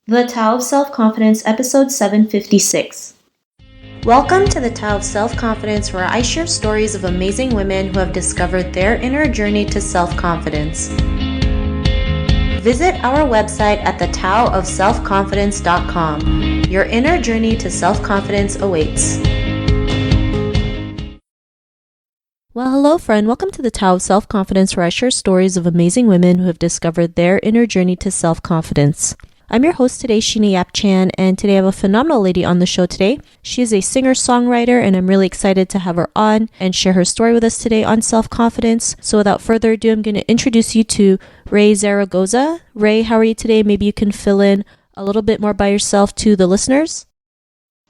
The Tao of Self-Confidence, episode 756. Welcome to the Tao of Self-Confidence, where I share stories of amazing women who have discovered their inner journey to self-confidence. Visit our website at thetaoofselfconfidence.com. Your inner journey to self-confidence awaits. Well, hello friend. Welcome to the Tao of Self-Confidence, where I share stories of amazing women who have discovered their inner journey to self-confidence. I'm your host today, Sheena Yap-Chan, and today I have a phenomenal lady on the show today. She is a singer-songwriter, and I'm really excited to have her on and share her story with us today on self-confidence. So without further ado, I'm going to introduce you to Raye Zaragoza. Raye, how are you today? Maybe you can fill in a little bit more by yourself to the listeners.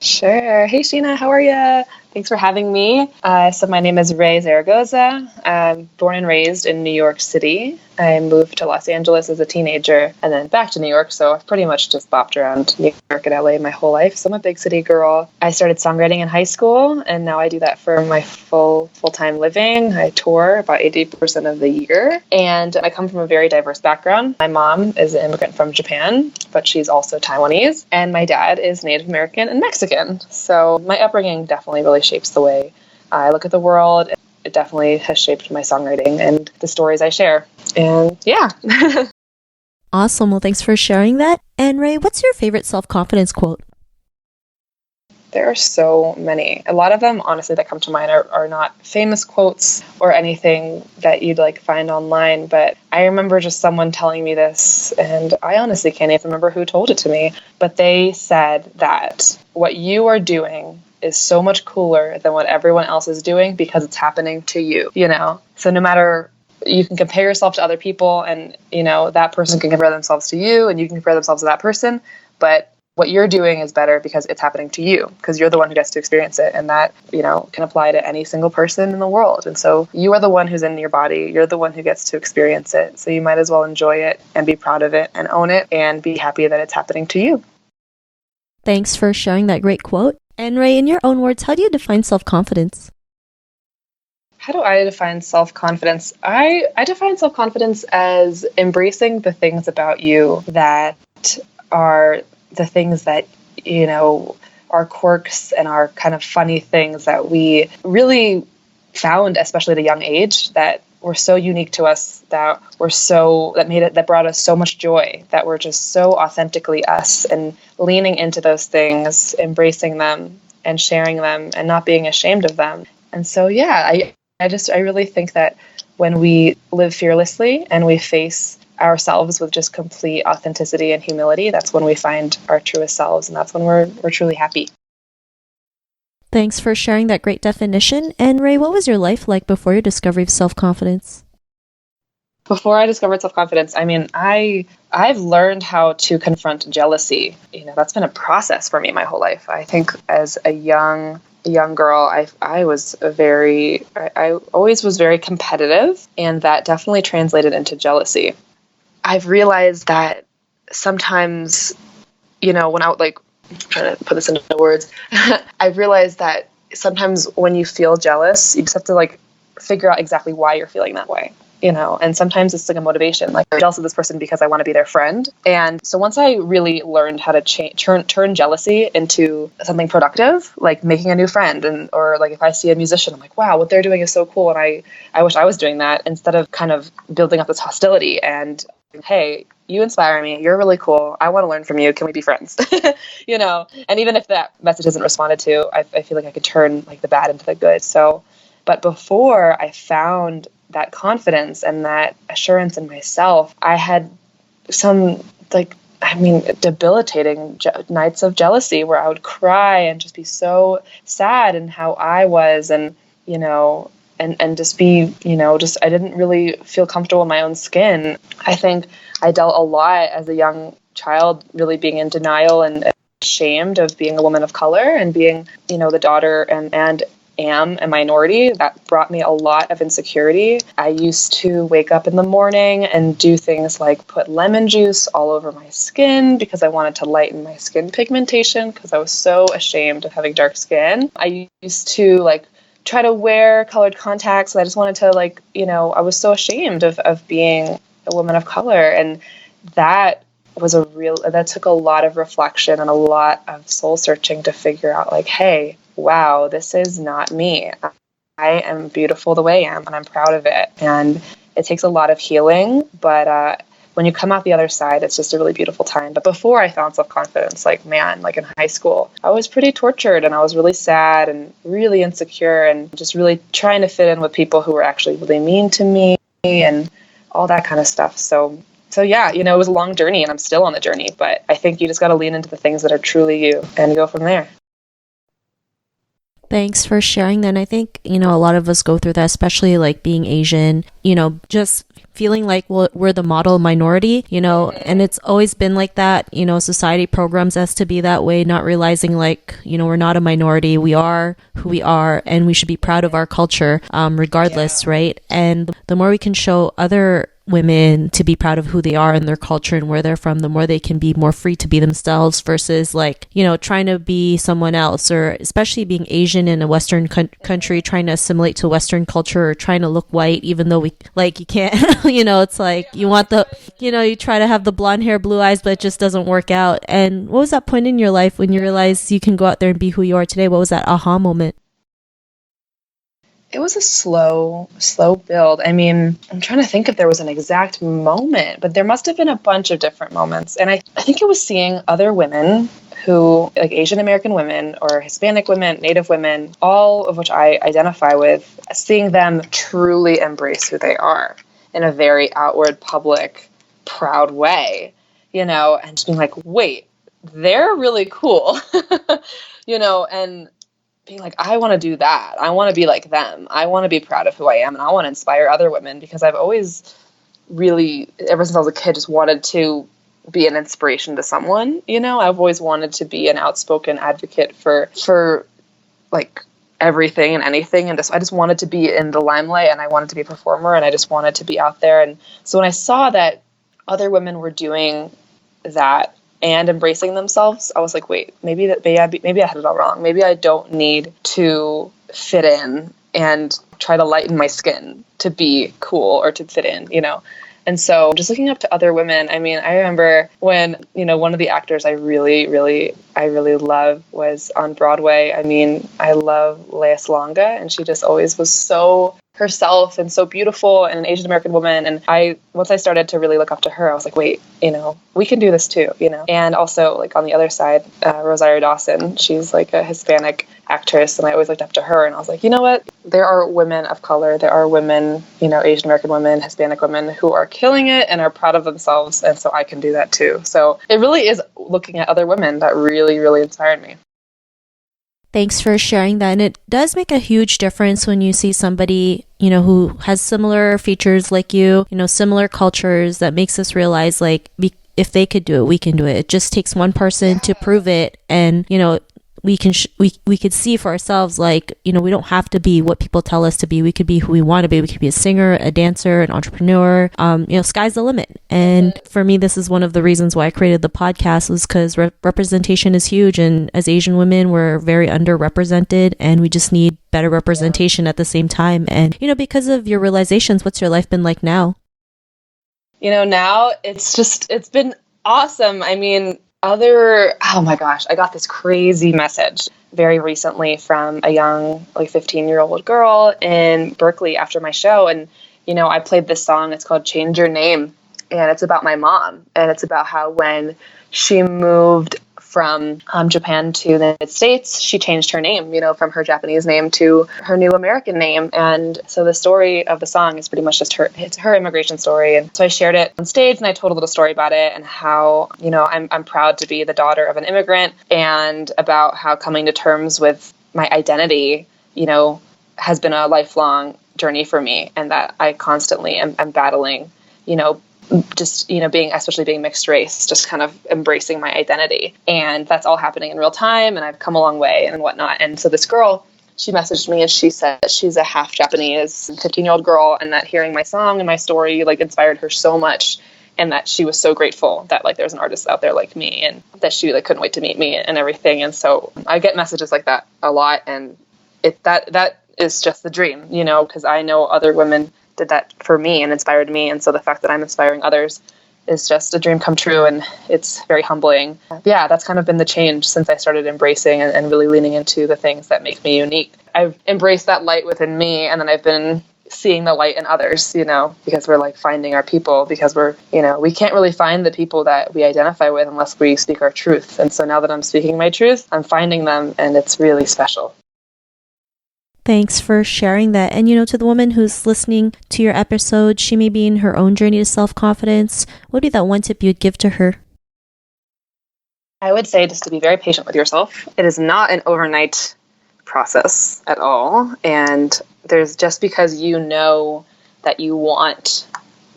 Sure. Hey, Sheena, how are you? Thanks for having me. So my name is Raye Zaragoza. I'm born and raised in New York City. I moved to Los Angeles as a teenager and then back to New York. So I've pretty much just bopped around New York and LA my whole life. So I'm a big city girl. I started songwriting in high school, and now I do that for my full-time living. I tour about 80% of the year, and I come from a very diverse background. My mom is an immigrant from Japan, but she's also Taiwanese, and my dad is Native American and Mexican. So my upbringing definitely really shapes the way I look at the world. It definitely has shaped my songwriting and the stories I share. And yeah. Awesome. Well, thanks for sharing that. And Raye, what's your favorite self-confidence quote? There are so many. A lot of them, honestly, that come to mind are not famous quotes or anything that you'd find online. But I remember just someone telling me this, and I honestly can't even remember who told it to me. But they said that what you are doing is so much cooler than what everyone else is doing because it's happening to you, So no matter, you can compare yourself to other people, and, that person can compare themselves to you, and you can compare themselves to that person. But what you're doing is better because it's happening to you, because you're the one who gets to experience it. And that, can apply to any single person in the world. And so you are the one who's in your body. You're the one who gets to experience it. So you might as well enjoy it and be proud of it and own it and be happy that it's happening to you. Thanks for sharing that great quote. And Raye, in your own words, how do you define self-confidence? How do I define self-confidence? I define self-confidence as embracing the things about you that are the things that, are quirks and are kind of funny things that we really found, especially at a young age, that were so unique to us, that brought us so much joy, that were just so authentically us, and leaning into those things, embracing them and sharing them and not being ashamed of them. And so, yeah, I really think that when we live fearlessly and we face ourselves with just complete authenticity and humility, that's when we find our truest selves, and that's when we're truly happy. Thanks for sharing that great definition. And Raye, what was your life like before your discovery of self-confidence? Before I discovered self-confidence, I've learned how to confront jealousy. That's been a process for me my whole life. I think as a young girl, I always was very competitive, and that definitely translated into jealousy. I've realized that sometimes, when I'm trying to put this into words, I've realized that sometimes when you feel jealous, you just have to figure out exactly why you're feeling that way. And sometimes it's a motivation, I'm jealous of this person because I want to be their friend. And so once I really learned how to turn jealousy into something productive, like making a new friend, or if I see a musician, I'm like, wow, what they're doing is so cool, and I wish I was doing that, instead of kind of building up this hostility and, hey, you inspire me, you're really cool, I want to learn from you, can we be friends? And even if that message isn't responded to, I feel like I could turn the bad into the good. But before I found that confidence and that assurance in myself, I had some debilitating nights of jealousy where I would cry and just be so sad in how I was, and and just be I didn't really feel comfortable in my own skin. I think I dealt a lot as a young child, really being in denial and ashamed of being a woman of color and being the daughter and am a minority. That brought me a lot of insecurity. I used to wake up in the morning and do things like put lemon juice all over my skin because I wanted to lighten my skin pigmentation, because I was so ashamed of having dark skin. I used to try to wear colored contacts, and I just wanted to I was so ashamed of being a woman of color, and that that took a lot of reflection and a lot of soul searching to figure out like, hey, wow, this is not me. I am beautiful the way I am, and I'm proud of it. And it takes a lot of healing, but when you come out the other side, it's just a really beautiful time. But before I found self-confidence, like, man, like in high school, I was pretty tortured, and I was really sad and really insecure and just really trying to fit in with people who were actually really mean to me and all that kind of stuff. So yeah, it was a long journey, and I'm still on the journey, but I think you just got to lean into the things that are truly you and go from there. Thanks for sharing that. And I think, a lot of us go through that, especially like being Asian, just feeling like, well, we're the model minority, and it's always been like that. Society programs us to be that way, not realizing like, we're not a minority. We are who we are, and we should be proud of our culture, regardless, right? And the more we can show other women to be proud of who they are and their culture and where they're from, the more they can be more free to be themselves versus like, trying to be someone else, or especially being Asian in a Western country, trying to assimilate to Western culture or trying to look white, even though we like, you can't, it's like you want the, you try to have the blonde hair, blue eyes, but it just doesn't work out. And what was that point in your life when you realized you can go out there and be who you are today? What was that aha moment? It was a slow build. I mean, I'm trying to think if there was an exact moment, but there must have been a bunch of different moments. And I think it was seeing other women who, like Asian American women or Hispanic women, Native women, all of which I identify with, seeing them truly embrace who they are in a very outward, public, proud way, and just being like, wait, they're really cool, and being like, I want to do that. I want to be like them. I want to be proud of who I am, and I want to inspire other women, because I've always really, ever since I was a kid, just wanted to be an inspiration to someone. I've always wanted to be an outspoken advocate for like everything and anything, and I just wanted to be in the limelight, and I wanted to be a performer, and I just wanted to be out there. And so when I saw that other women were doing that and embracing themselves, I was like, wait, maybe I had it all wrong. Maybe I don't need to fit in and try to lighten my skin to be cool or to fit in, And so just looking up to other women, I mean, I remember when, one of the actors I really love was on Broadway. I mean, I love Lea Salonga, and she just always was so herself and so beautiful, and an Asian American woman. And once I started to really look up to her, I was like, wait, we can do this too, And also, like, on the other side, Rosario Dawson, she's like a Hispanic actress, and I always looked up to her, and I was like, you know what? There are women of color, there are women, Asian American women, Hispanic women who are killing it and are proud of themselves, and so I can do that too. So it really is looking at other women that really, really inspired me. Thanks for sharing that. And it does make a huge difference when you see somebody, who has similar features like you, similar cultures, that makes us realize, like, if they could do it, we can do it. It just takes one person to prove it. And, we can we could see for ourselves, like, we don't have to be what people tell us to be. We could be who we want to be. We could be a singer, a dancer, an entrepreneur. Sky's the limit. And for me, this is one of the reasons why I created the podcast, was because representation is huge. And as Asian women, we're very underrepresented, and we just need better representation at the same time. And, because of your realizations, what's your life been like now? Now it's been awesome. I mean, oh my gosh, I got this crazy message very recently from a young, like 15-year-old girl in Berkeley after my show. And, I played this song. It's called Change Your Name. And it's about my mom. And it's about how when she moved from Japan to the United States, she changed her name, from her Japanese name to her new American name. And so the story of the song is pretty much just it's her immigration story. And so I shared it on stage, and I told a little story about it, and how, I'm proud to be the daughter of an immigrant, and about how coming to terms with my identity, has been a lifelong journey for me, and that I constantly am battling, just, especially being mixed race, just kind of embracing my identity. And that's all happening in real time, and I've come a long way and whatnot. And so this girl, she messaged me, and she said that she's a half Japanese 15-year-old girl, and that hearing my song and my story, like, inspired her so much, and that she was so grateful that, like, there's an artist out there like me, and that she, like, couldn't wait to meet me and everything. And so I get messages like that a lot, and that is just the dream, because I know other women did that for me and inspired me. And so the fact that I'm inspiring others is just a dream come true, and it's very humbling. Yeah, that's kind of been the change since I started embracing and really leaning into the things that make me unique. I've embraced that light within me, and then I've been seeing the light in others, because we're like finding our people, because we're, we can't really find the people that we identify with unless we speak our truth. And so now that I'm speaking my truth, I'm finding them, and it's really special. Thanks for sharing that. And, to the woman who's listening to your episode, she may be in her own journey to self-confidence. What would be that one tip you'd give to her? I would say just to be very patient with yourself. It is not an overnight process at all. And there's just because you know that you want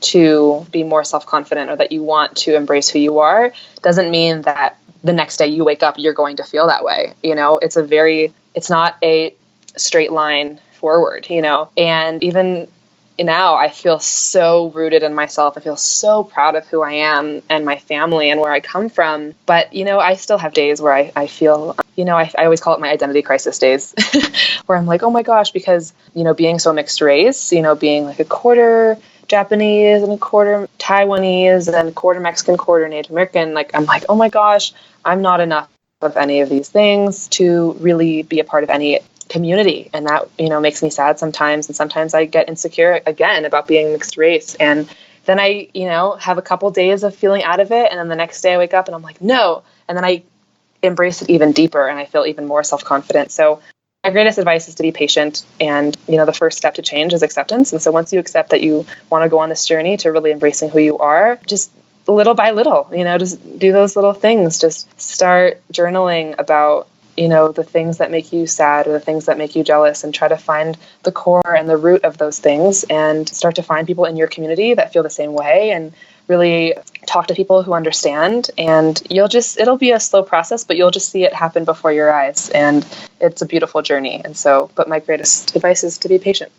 to be more self-confident or that you want to embrace who you are, doesn't mean that the next day you wake up, you're going to feel that way. It's not a straight line forward, and even now I feel so rooted in myself. I feel so proud of who I am and my family and where I come from. But, I still have days where I feel, I always call it my identity crisis days where I'm like, oh my gosh, because, being so mixed race, being like a quarter Japanese and a quarter Taiwanese and a quarter Mexican, quarter Native American, I'm like, oh my gosh, I'm not enough of any of these things to really be a part of any community. And that, makes me sad sometimes. And sometimes I get insecure again about being mixed race. And then I, have a couple days of feeling out of it. And then the next day I wake up and I'm like, no. And then I embrace it even deeper and I feel even more self-confident. So my greatest advice is to be patient. And, the first step to change is acceptance. And so once you accept that you want to go on this journey to really embracing who you are, just little by little, just do those little things. Just start journaling about the things that make you sad or the things that make you jealous, and try to find the core and the root of those things and start to find people in your community that feel the same way, and really talk to people who understand. And it'll be a slow process, but you'll just see it happen before your eyes. And it's a beautiful journey. And so, but my greatest advice is to be patient.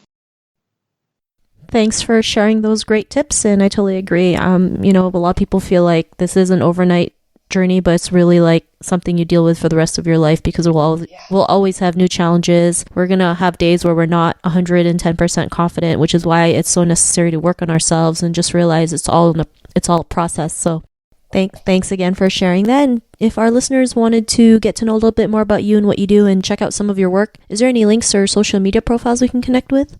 Thanks for sharing those great tips. And I totally agree. A lot of people feel like this is an overnight journey, but it's really like something you deal with for the rest of your life, because we'll always have new challenges. We're gonna have days where we're not 110% confident, which is why it's so necessary to work on ourselves and just realize it's all a process. So thanks again for sharing that. And if our listeners wanted to get to know a little bit more about you and what you do and check out some of your work, is there any links or social media profiles we can connect with?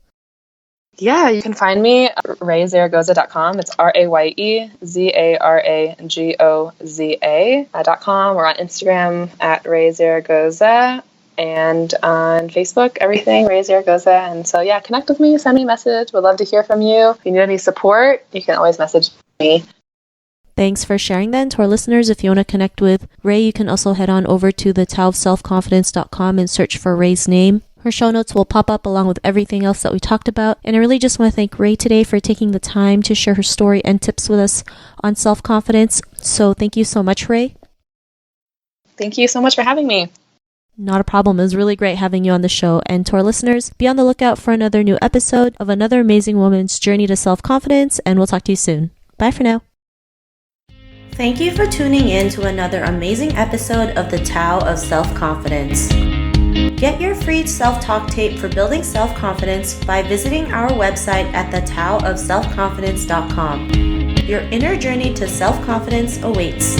Yeah, you can find me at RayeZaragoza.com. It's RayeZaragoza.com. We're on Instagram at Raye Zaragoza, and on Facebook, everything Raye Zaragoza. And so, yeah, connect with me, send me a message. We'd love to hear from you. If you need any support, you can always message me. Thanks for sharing that. And to our listeners, if you want to connect with Raye, you can also head on over to the taoofselfconfidence.com and search for Raye's name. Her show notes will pop up along with everything else that we talked about. And I really just want to thank Raye today for taking the time to share her story and tips with us on self-confidence. So thank you so much, Raye. Thank you so much for having me. Not a problem. It was really great having you on the show. And to our listeners, be on the lookout for another new episode of another amazing woman's journey to self-confidence. And we'll talk to you soon. Bye for now. Thank you for tuning in to another amazing episode of the Tao of Self-Confidence. Get your free self-talk tape for building self-confidence by visiting our website at thetaoofselfconfidence.com. Your inner journey to self-confidence awaits.